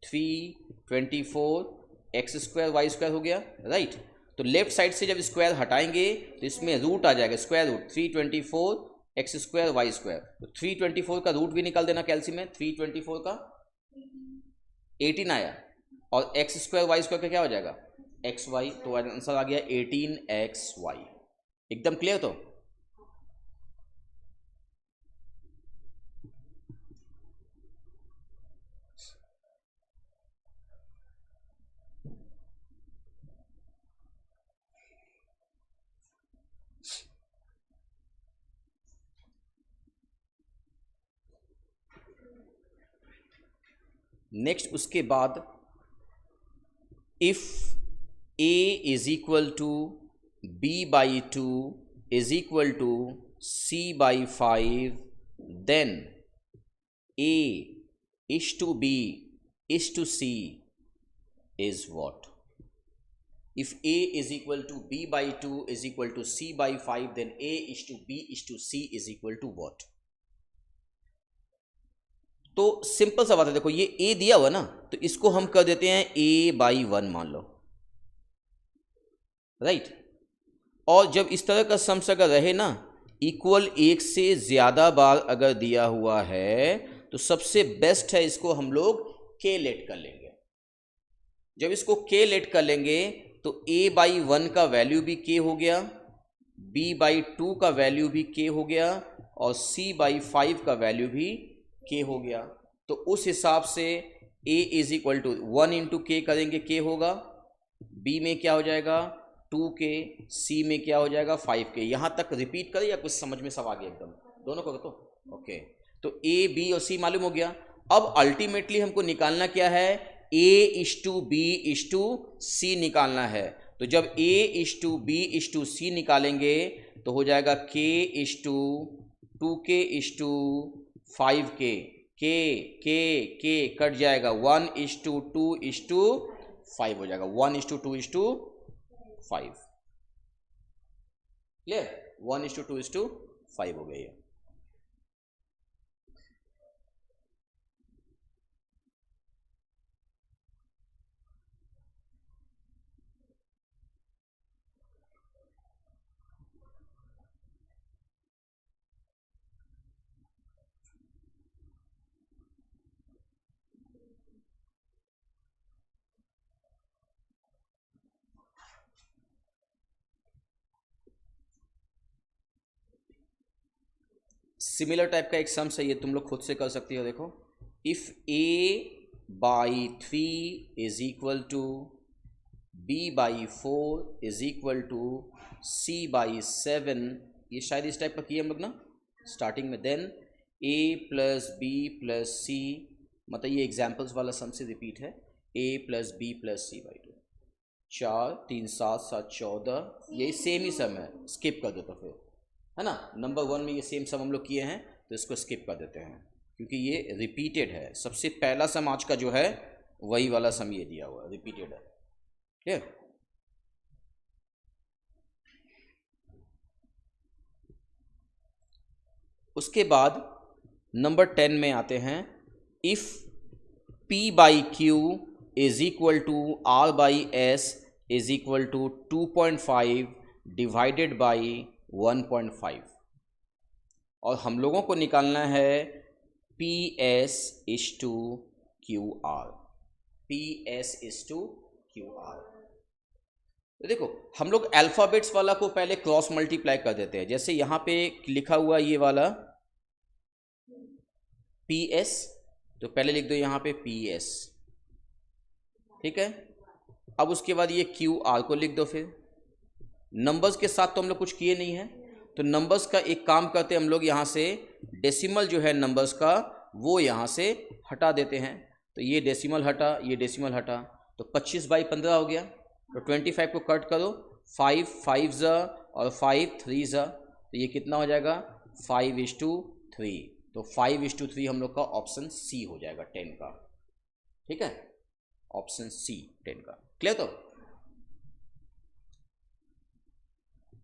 324 x square y square हो गया, राइट। तो लेफ्ट साइड से जब स्क्वायर हटाएंगे तो इसमें रूट आ जाएगा, square root 324 x square y square, तो 324 का रूट भी निकाल देना कैल्सियम में, 324 का 18 आया और एक्स स्क्वायर वाई स्क्वायर का क्या हो जाएगा एक्स वाई, तो आंसर आ गया 18xy। एकदम क्लियर। तो नेक्स्ट उसके बाद if a is equal to b by 2 is equal to c by 5, then a is to b is to c is what? If a is equal to b by 2 is equal to c by 5, then a is to b is to c is equal to what? तो simple सा बात है, देखो ये a दिया हुआ ना, तो इसको हम कर देते हैं a by 1 मान लो, राइट। और जब इस तरह का सम्स अगर रहे ना, इक्वल 1 से ज़्यादा बार अगर दिया हुआ है तो सबसे बेस्ट है इसको हम लोग k लेट कर लेंगे। जब इसको k लेट कर लेंगे तो a बाई 1 का वैल्यू भी k हो गया, b बाई 2 का वैल्यू भी k हो गया और c बाई 5 का वैल्यू भी k हो गया। तो उस हिसाब से a is equal to 1 into k करेंगे k होगा, b में क्या हो जाएगा 2k, c में क्या हो जाएगा 5k। यहाँ तक रिपीट करें या कुछ समझ में सब आ गया एकदम, दोनों को तो ओके। तो a b और c मालूम हो गया। अब अल्टीमेटली हमको निकालना क्या है, a is to b is to c निकालना है। तो जब a is to B is to c निकालेंगे तो हो जाएगा k is to 2k is to 5k, k cut जाएगा, 1 इज टू 2 इज टू 5 हो जाएगा, 1 is to 2 is to 5, clear, 1 is to 2 is to 5 हो गई है। सिमिलर टाइप का एक सम्स है, ये तुम लोग खुद से कर सकती हो। देखो, if a by 3 is equal to b by 4 is equal to c by 7, ये शायद इस टाइप का किए हम लोग ना स्टार्टिंग में, then a plus b plus c, मतलब ये एग्जाम्पल्स वाला सम से रिपीट है, a plus b plus c by 2, 4 3 7 7 14, यही सेम ही सम है, स्किप कर दो तो फिर, है ना, नंबर 1 में ये सेम सम हम लोग किए हैं तो इसको स्किप कर देते हैं क्योंकि ये रिपीटेड है। सबसे पहला सम आज का जो है वही वाला सम ये दिया हुआ है, रिपीटेड है, ठीक। उसके बाद नंबर 10 में आते हैं, if p by q is equal to r by s is equal to 2.5 divided by 1.5, और हम लोगों को निकालना है p s is to q r, p s is to q r. तो देखो, हम लोग अल्फ़ाबेट्स वाला को पहले क्रॉस मल्टीप्लाई कर देते हैं, जैसे यहाँ पे लिखा हुआ ये वाला पी एस, तो पहले लिख दो यहाँ पे पी एस, ठीक है। अब उसके बाद ये क्यू आर को लिख दो, फिर नंबर्स के साथ तो हम लोग कुछ किए नहीं है, तो नंबर्स का एक काम करते हैं हम लोग, यहाँ से डेसिमल जो है नंबर्स का वो यहाँ से हटा देते हैं, तो ये डेसिमल हटा, ये डेसिमल हटा, तो 25 बाई 15 हो गया, तो 25 को कट करो, 5 5 ज़ा और 5 3 ज़ा, तो ये कितना हो जाएगा 5:3, तो 5:3 हम लोग का ऑप्शन सी हो जाएगा 10 का, ठीक है, ऑप्शन सी 10 का, क्लियर। तो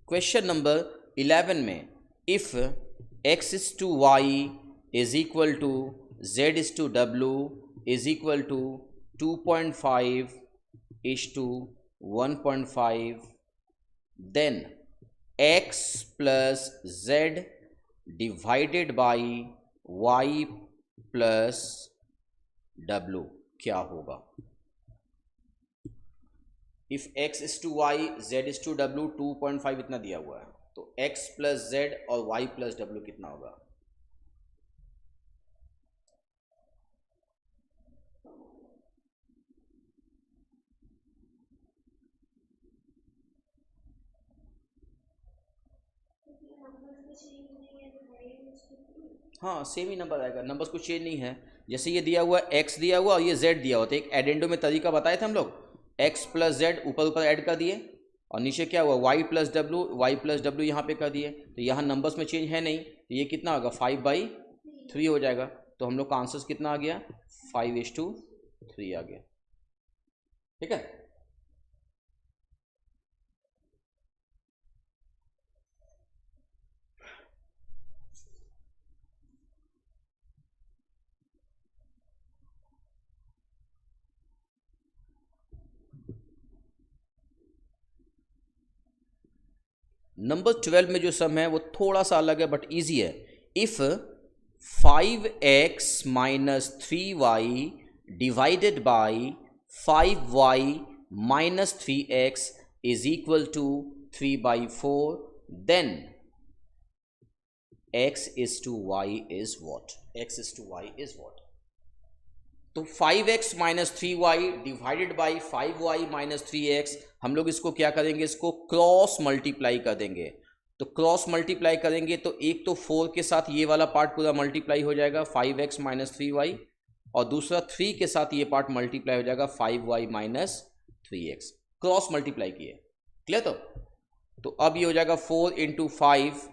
क्वेश्चन नंबर 11 में, if x is to y is equal to z is to w is equal to 2.5 is to 1.5, then x plus z divided by y plus w क्या होगा। If x is to y, z is to w, 2.5 इतना दिया हुआ है, तो x plus z और y plus w कितना होगा। हाँ, सेम ही नंबर आएगा, नंबर्स कुछ चेंज नहीं है, जैसे ये दिया हुआ x दिया हुआ और ये z दिया हुआ, तो एक एडेंडो में तरीका बताए थे हम लोग, x प्लस जेड ऊपर ऊपर ऐड कर दिए और नीचे क्या हुआ y प्लस डब्ल्यू यहाँ पे कर दिए, तो यहाँ नंबर्स में चेंज है नहीं, तो ये कितना होगा 5/3 हो जाएगा, तो हम लोग का आंसर कितना आ गया 5:3 आ गया, ठीक है। नंबर 12 में जो सम है वो थोड़ा सा अलग है बट इजी है। इफ 5x minus 3y divided by 5y minus 3x is equal to 3/4, then x is to y is what? x is to y is what? तो 5x minus 3y divided by 5y minus 3x, हम लोग इसको क्या करेंगे, इसको cross multiply कर देंगे। तो क्रॉस मल्टीप्लाई करेंगे तो एक तो 4 के साथ ये वाला पार्ट पूरा मल्टीप्लाई हो जाएगा 5x माइनस 3y, और दूसरा 3 के साथ ये पार्ट मल्टीप्लाई हो जाएगा 5y minus 3x। Cross multiply किए। क्लियर? तो अब ये हो जाएगा 4 into 5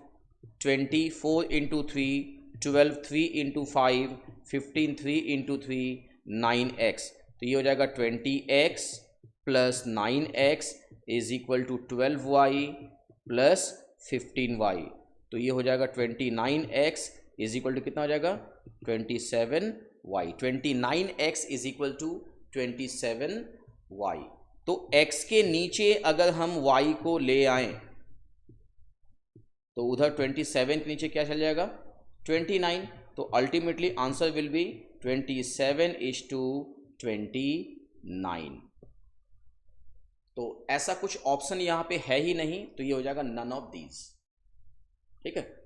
20, 4 into 3 12, 3 into 5 15, 3 into 3 9x। तो ये हो जाएगा 20x plus 9x is equal to 12y plus 15y। तो ये हो जाएगा 29x इज इक्वल टू कितना हो जाएगा 27y। 29x is equal to 27y। तो x के नीचे अगर हम y को ले आएं तो उधर 27 के नीचे क्या चल जाएगा 29। तो अल्टीमेटली आंसर विल बी 27:29। तो ऐसा कुछ ऑप्शन यहां पे है ही नहीं, तो ये हो जाएगा नन ऑफ दीज। ठीक है,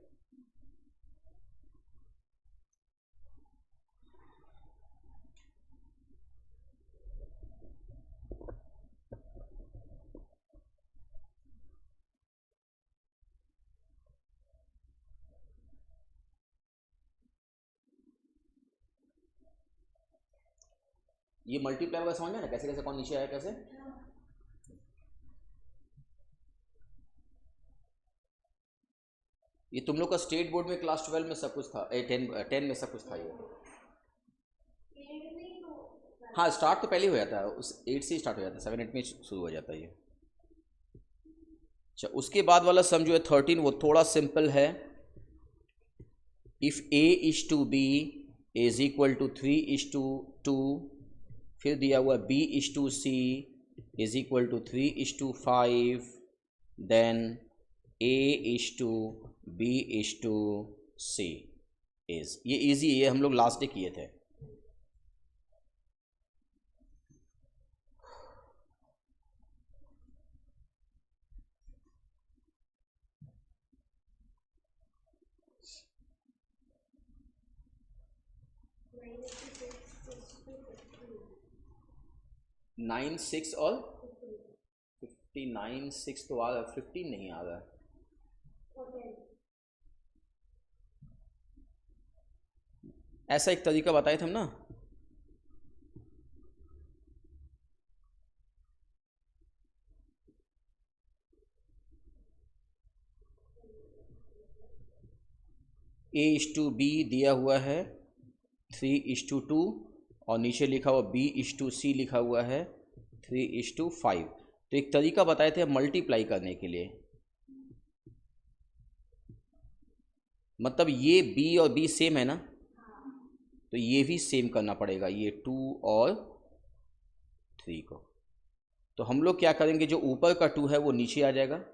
ये मल्टीप्लाई वगैरह समझ में ना कैसे कैसे कौन नीचे आया कैसे। ये तुम लोग का स्टेट बोर्ड में क्लास 12 में सब कुछ था, 10 में सब कुछ था ये। हाँ स्टार्ट तो पहले हो जाता है, उस 8 से स्टार्ट हो जाता है, 7 8 में शुरू हो जाता है ये। अच्छा उसके बाद वाला सम जो है 13 वो थोड़ा सिंपल है। If a is to b is equal to 3:2, फिर दिया हुआ b is to c is equal to 3:5, then a is to b is to c is. ये इजी है, हम लोग लास्ट डे किए थे। नाइन 6 और 59 6 तो आ रहा है, 15 नहीं आ रहा है। ऐसा एक तरीका बताए थे हम ना, a:b दिया हुआ है 3:2 और नीचे लिखा हुआ b:c लिखा हुआ है 3:5। तो एक तरीका बताए थे मल्टीप्लाई करने के लिए, मतलब ये b और b सेम है ना, तो ये भी सेम करना पड़ेगा, ये 2 और 3 को। तो हम लोग क्या करेंगे, जो ऊपर का 2 है वो नीचे आ जाएगा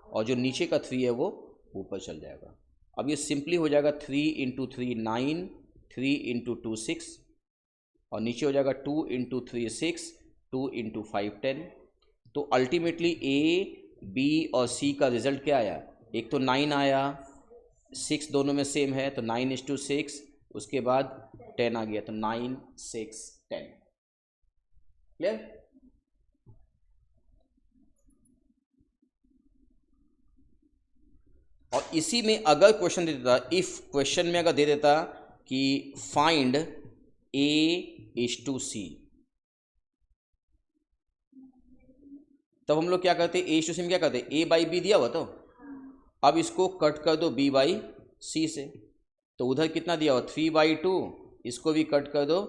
और जो नीचे का 3 है वो ऊपर चल जाएगा। अब ये सिंपली हो जाएगा 3 इंटू 3 9, 3 इंटू 2 6 और नीचे हो जाएगा 2 इंटू 3 6, 2 इंटू 5 10। तो अल्टीमेटली a b और c का रिजल्ट क्या आया, एक तो 9 आया, 6 दोनों में सेम है तो 9:6, उसके बाद 10 आ गया तो 9 6 10। क्लियर? और इसी में अगर क्वेश्चन दे देता, इफ क्वेश्चन में अगर दे देता कि फाइंड a:c, तब हम लोग क्या करते, a:c में क्या करते, a/b दिया हुआ तो अब इसको कट कर दो b/c से, तो उधर कितना दिया हुआ 3/2, इसको भी कट कर दो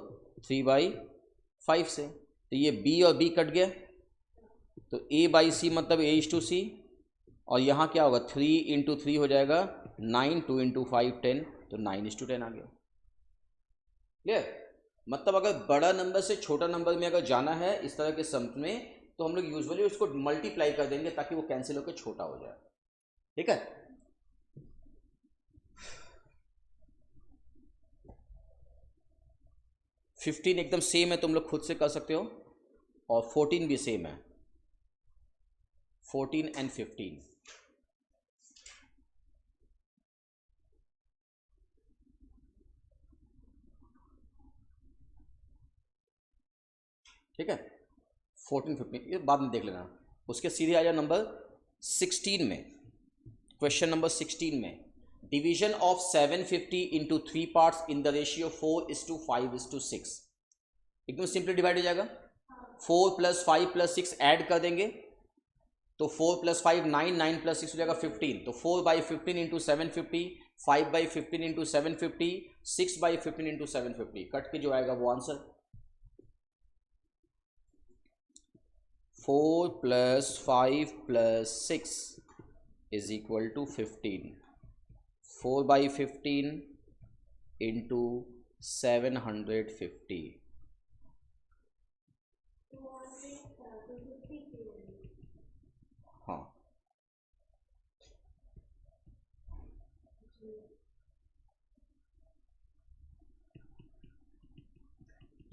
3/5 से, तो ये b और b कट गया, तो a/c मतलब a:c, और यहाँ क्या होगा 3 इंटू 3 हो जाएगा 9, 2 इंटू 5 10, तो 9:10 आ गया। क्लियर? मतलब अगर बड़ा नंबर से छोटा नंबर में अगर जाना है इस तरह के सम में, तो हम लोग यूजुअली उसको मल्टीप्लाई कर देंगे ताकि वो कैंसिल होकर छोटा हो जाए। ठीक है, फिफ्टीन एकदम सेम है, तुम लोग खुद से कर सकते हो, और 14 भी सेम है, 14 एंड 15। ठीक है, 14 15 ये बाद में देख लेना। उसके सीधे आ जाए नंबर 16 में, क्वेश्चन नंबर 16 में, division of 750 into 3 parts in the ratio 4:5:6। एकदम सिंपली डिवाइड हो जाएगा। 4 + 5 + 6 ऐड कर देंगे तो 4 + 5 9, 9 + 6 हो जाएगा 15। तो 4/15 × 750, 5/15 × 750, 6/15 × 750 कट के जो आएगा वो आंसर। 4 + 5 + 6 = 15। 4/15 × 750। हाँ,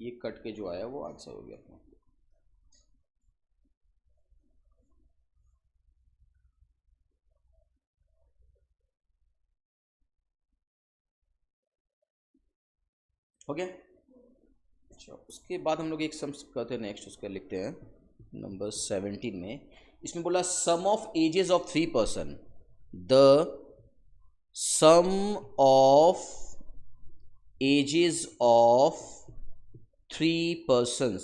ये कट के जो आया वो आंसर हो गया अपना। हो गया। अच्छा, उसके बाद हम लोग एक सम करते हैं नेक्स्ट, उसका लिखते हैं नंबर 17 में। इसमें बोला sum of ages of 3 person, the sum of ages of 3 persons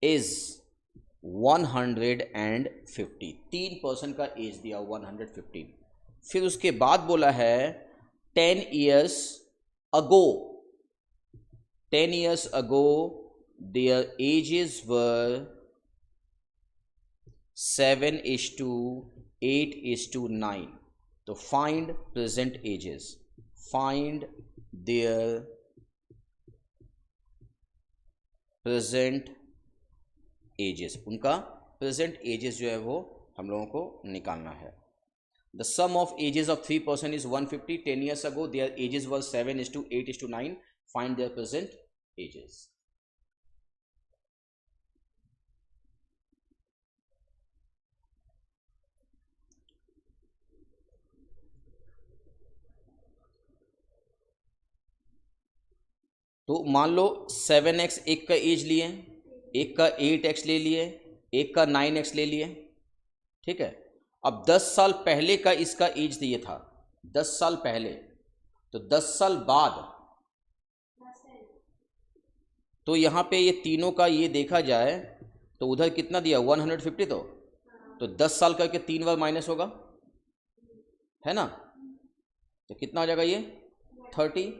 is 150। 3 person का एज दिया 115। फिर उसके बाद बोला है 10 years ago, 10 years ago their ages were 7:8:9। तो find present ages, find their present ages, उनका present ages जो है वो हम लोगों को निकालना है। The sum of ages of 3 person is 150. 10 years ago their ages were 7:8:9. Find their present ages. तो मान लो 7x एक का एज लिए, एक का 8x ले लिए, एक का 9x ले लिए, ठीक है। अब 10 साल पहले का इसका एज दिए था, 10 साल पहले, तो 10 साल बाद, तो यहाँ पे ये तीनों का ये देखा जाए तो उधर कितना दिया 150, तो 10 साल करके 3 बार माइनस होगा, है ना। तो कितना हो जाएगा ये 30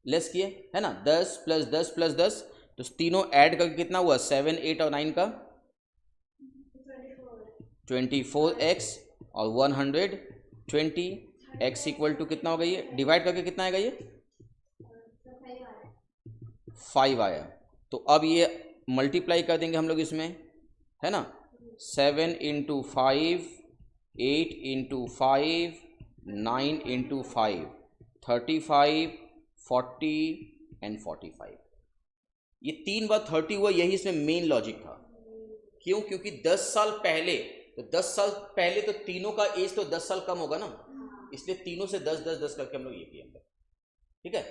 लेस किए, है ना। 10 + 10 + 10, तो तीनों ऐड करके कितना हुआ 7, 8 और 9 का 24x और 120 x = कितना होगा ये, डिवाइड करके कितना आएगा ये 5 आया। तो अब ये मल्टीप्लाई कर देंगे हम लोग इसमें, है ना। 7 × 5, 8 × 5, 9 × 5, 35, 40 एंड 45। ये 3 बार 30 हुआ, यही इसमें मेन लॉजिक था। क्यों? क्योंकि 10 साल पहले, तो 10 साल पहले तो तीनों का एज तो 10 साल कम होगा ना, इसलिए तीनों से 10 10 10 करके हम लोग ये किए, ठीक है।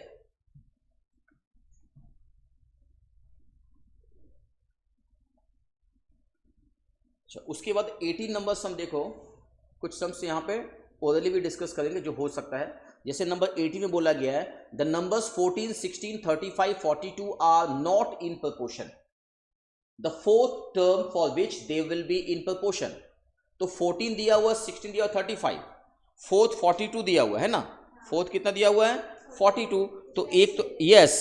अच्छा, उसके बाद 18 नंबर्स हम देखो, कुछ सम्स यहाँ पे ओरली भी डिस्कस करेंगे जो हो सकता है। जैसे नंबर 18 में बोला गया है the numbers 14, 16, 35, 42 are not in proportion, the fourth term for which they will be in proportion. तो 14 दिया हुआ, 16 दिया हुआ, 35, फोर्थ 42 दिया हुआ है ना। फोर्थ कितना दिया हुआ है 42, तो एक तो यस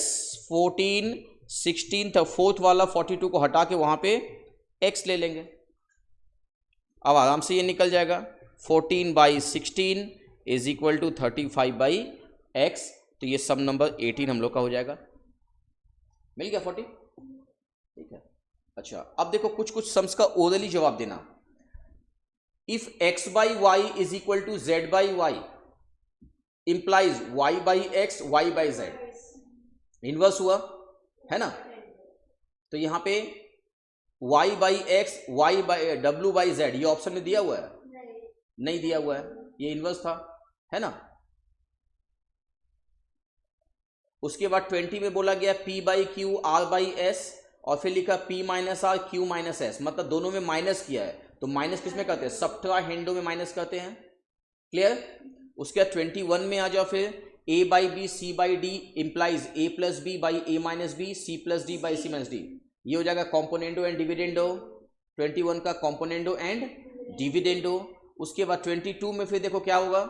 14, 16 था, फोर्थ वाला 42 को हटा के वहां पे x ले लेंगे, अब आराम से ये निकल जाएगा। 14/16 = 35/x। तो ये सम नंबर 18 हम लोग का हो जाएगा, मिल गया 40, ठीक है। अच्छा, अब देखो कुछ कुछ सम्स का ओरली जवाब देना। If x/y = z/y implies y/x, y/z, inverse हुआ, है ना। तो यहां पे y/x, w/z ये ऑप्शन में दिया हुआ है, नहीं दिया हुआ है, ये इनवर्स था, है ना। उसके बाद 20 में बोला गया p/q, r/s, और फिर लिखा p - r, q - s, मतलब दोनों में माइनस किया है। तो माइनस किस में करते हैं, सब्ट्राहेंडो में माइनस करते हैं, क्लियर। उसके बाद 21 में आ जाओ, फिर a/b, c/d implies a + b/a - b, c + d/c - d। ये हो जाएगा कॉम्पोनेंडो एंड डिविडेंडो, 21 का कॉम्पोनेंडो एंड डिविडेंडो। उसके बाद 22 में फिर देखो क्या होगा,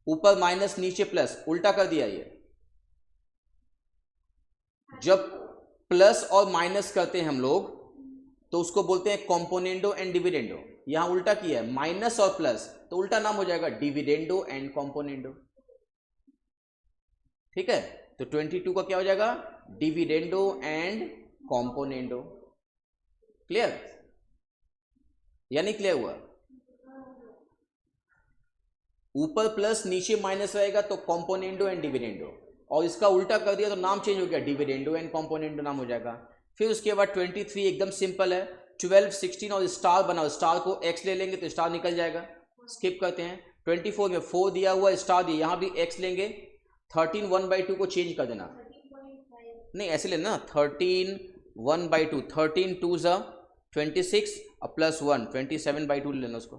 ऊपर माइनस नीचे प्लस, उल्टा कर दिया ये। जब प्लस और माइनस करते हैं हम लोग तो उसको बोलते हैं कॉम्पोनेंडो एंड डिविडेंडो। यहां उल्टा किया है, माइनस और प्लस, तो उल्टा नाम हो जाएगा डिविडेंडो एंड कॉम्पोनेंडो। ठीक है, तो 22 का क्या हो जाएगा, डिविडेंडो एंड कॉम्पोनेंडो। क्लियर या नहीं क्लियर हुआ? ऊपर प्लस नीचे माइनस रहेगा तो कॉम्पोनेंडो एंड डिविडेंडो, और इसका उल्टा कर दिया तो नाम चेंज हो गया, डिविडेंडो एंड कॉम्पोनेंडो नाम हो जाएगा। फिर उसके बाद 23 एकदम सिंपल है, 12, 16 और स्टार बनाओ, स्टार को x ले लेंगे तो स्टार निकल जाएगा, स्किप करते हैं। 24 में 4 दिया हुआ, स्टार दिया, यहां भी x लेंगे। 13 1/2 को चेंज कर देना, नहीं ऐसे लेना, 13 1/2, 13 2 ज़ा 26 और प्लस 1 27/2 ले लेना उसको।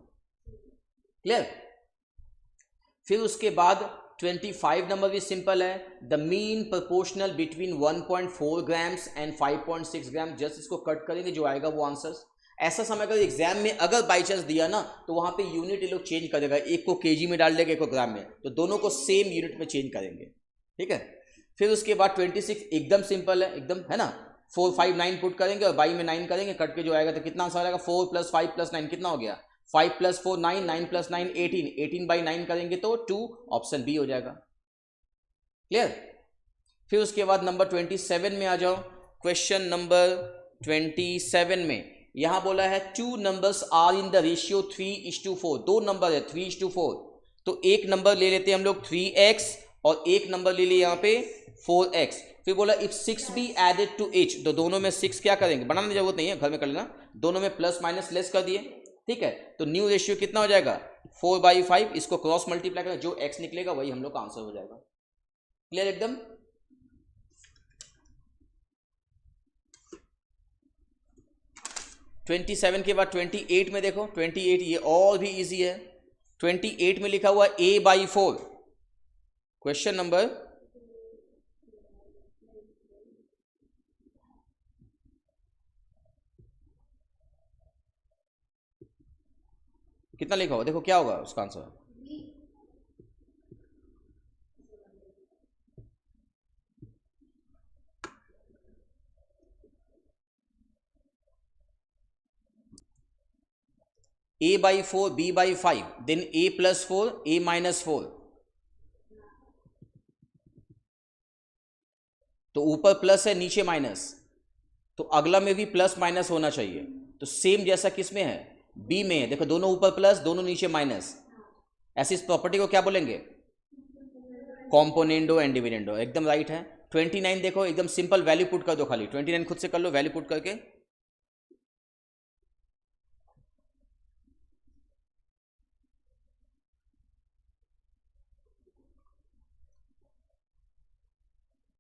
क्लियर? फिर उसके बाद 25 नंबर भी सिंपल है, the mean proportional between 1.4 grams and 5.6 gram. Just इसको कट करेंगे, जो आएगा वो आंसर्स। ऐसा समय अगर एग्जाम में अगर बाई चांस दिया ना तो वहां पे यूनिट ये लोग चेंज कर देगा, एक को केजी में डाल देगा, एक को ग्राम में, तो दोनों को सेम यूनिट में चेंज करेंगे। ठीक है, फिर उसके बाद 26 एकदम सिंपल है, एकदम है ना, 4 5 9 पुट करेंगे और बाई में 9 करेंगे, कट के जो आएगा तो कितना आंसर आएगा, 4 + 5 + 9 कितना हो गया, 5 + 4 9, 9 + 9 18, 18/9 करेंगे तो 2, ऑप्शन बी हो जाएगा। क्लियर? फिर उसके बाद नंबर 27 में आ जाओ। क्वेश्चन नंबर 27 में यहां बोला है 2 numbers are in the ratio 3:4। 2 number है 3:4, तो एक नंबर ले लेते हैं हम लोग 3x और एक नंबर ले लिए यहाँ पे 4x। फिर बोला if 6 be added to each, तो दोनों में 6 क्या करेंगे, बनाने की जरूरत नहीं है, घर में कर लेना, दोनों में प्लस माइनस लेस कर दिए। ठीक है, तो न्यू रेशियो कितना हो जाएगा, 4/5। इसको क्रॉस मल्टीप्लाई करें, जो x निकलेगा वही हम लोग का आंसर हो जाएगा। क्लियर एकदम? ट्वेंटी 27 के बाद 28 में देखो, 28 ये और भी इजी है। 28 में लिखा हुआ a/4। क्वेश्चन नंबर कितना लिखा हुआ, देखो क्या होगा उसका answer. a/4 b/5, then a + 4 a - 4, तो ऊपर प्लस है नीचे माइनस, तो अगला में भी प्लस माइनस होना चाहिए। तो सेम जैसा किस में है, बी में है, देखो दोनों ऊपर प्लस दोनों नीचे माइनस, ऐसी इस प्रॉपर्टी को क्या बोलेंगे, कॉम्पोनेंडो एंड डिविडेंडो। एकदम राइट है। 29 देखो एकदम सिंपल, वैल्यू पुट कर दो, खाली 29 खुद से कर लो, वैल्यू पुट करके